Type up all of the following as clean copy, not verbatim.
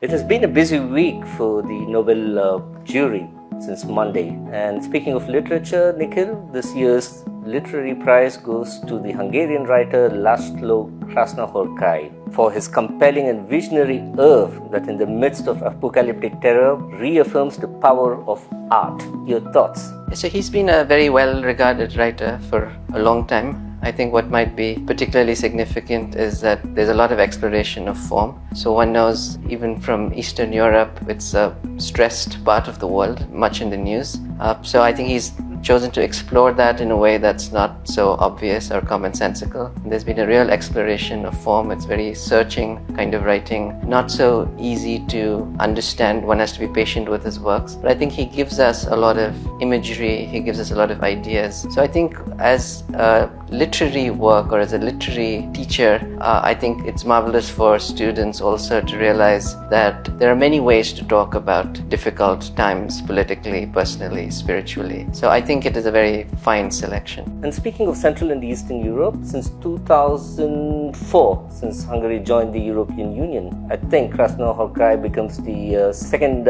It has been a busy week for the Nobel jury since Monday. And speaking of literature, Nikhil, this year's literary prize goes to the Hungarian writer Laszlo Krasznahorkai for his compelling and visionary oeuvre that in the midst of apocalyptic terror reaffirms the power of art. Your thoughts? So he's been a very well-regarded writer for a long time. I think what might be particularly significant is that there's a lot of exploration of form. So one knows even from Eastern Europe, it's a stressed part of the world, much in the news. So I think he's chosen to explore that in a way that's not so obvious or commonsensical. There's been a real exploration of form. It's very searching kind of writing, not so easy to understand. One has to be patient with his works. But I think he gives us a lot of imagery, he gives us a lot of ideas. So I think as a literary work or as a literary teacher, I think it's marvelous for students also to realize that there are many ways to talk about difficult times politically, personally, spiritually. So I think it is a very fine selection. And speaking of Central and Eastern Europe, since 2004, since Hungary joined the European Union, I think Krasznahorkai becomes the second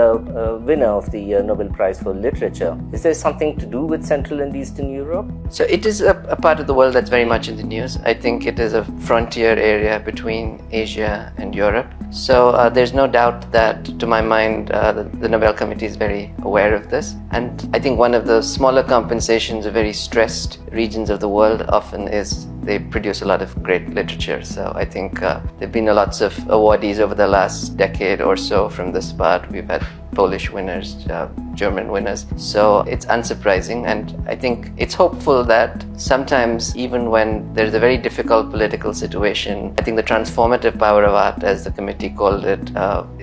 winner of the Nobel Prize for Literature. Is there something to do with Central and Eastern Europe? So it is a part of the world that's very much in the news. I think it is a frontier area between Asia and Europe. So there's no doubt that, to my mind, the Nobel Committee is very aware of this. And I think one of the smaller compensations of very stressed regions of the world often is they produce a lot of great literature. So I think there have been lots of awardees over the last decade or so from this part. We've had Polish winners, German winners. So it's unsurprising, and I think it's hopeful that sometimes, even when there's a very difficult political situation, I think the transformative power of art, as the committee called it,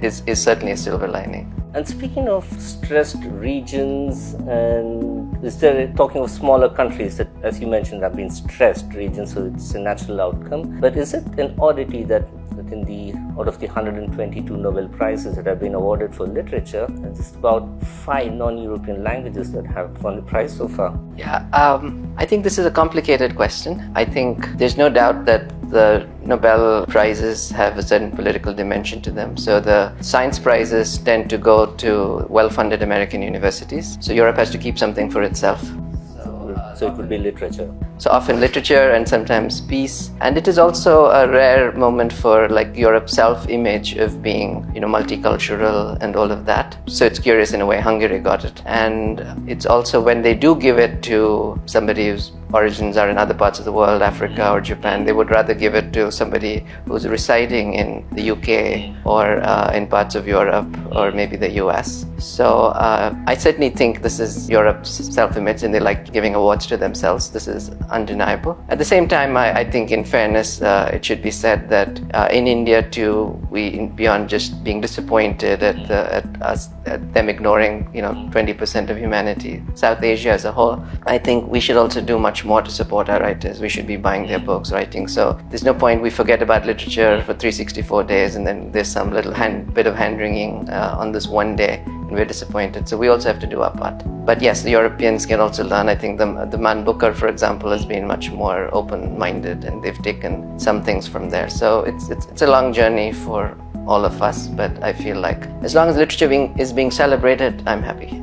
is certainly a silver lining. And speaking of stressed regions, and is there, talking of smaller countries that, as you mentioned, have been stressed regions, so it's a natural outcome. But is it an oddity that out of the 122 Nobel Prizes that have been awarded for literature, just about 5 non-European languages that have won the prize so far? Yeah, I think this is a complicated question. I think there's no doubt that the Nobel Prizes have a certain political dimension to them. So the science prizes tend to go to well-funded American universities. So Europe has to keep something for itself. So it would be literature. So often literature and sometimes peace. And it is also a rare moment for Europe's self-image of being, multicultural and all of that. So it's curious in a way Hungary got it. And it's also when they do give it to somebody whose origins are in other parts of the world, Africa or Japan, they would rather give it to somebody who's residing in the UK or in parts of Europe or maybe the US. So I certainly think this is Europe's self-image, and they like giving awards to themselves. This is undeniable. At the same time, I think in fairness, it should be said that in India too, we, beyond just being disappointed at them ignoring 20% of humanity, South Asia as a whole, I think we should also do much more to support our writers. We should be buying their books, writing. So there's no point we forget about literature for 364 days and then there's some little bit of hand-wringing on this one day and we're disappointed. So we also have to do our part. But yes, the Europeans can also learn. I think the Man Booker, for example, has been much more open-minded and they've taken some things from there. So it's a long journey for all of us, but I feel like as long as literature is being celebrated, I'm happy.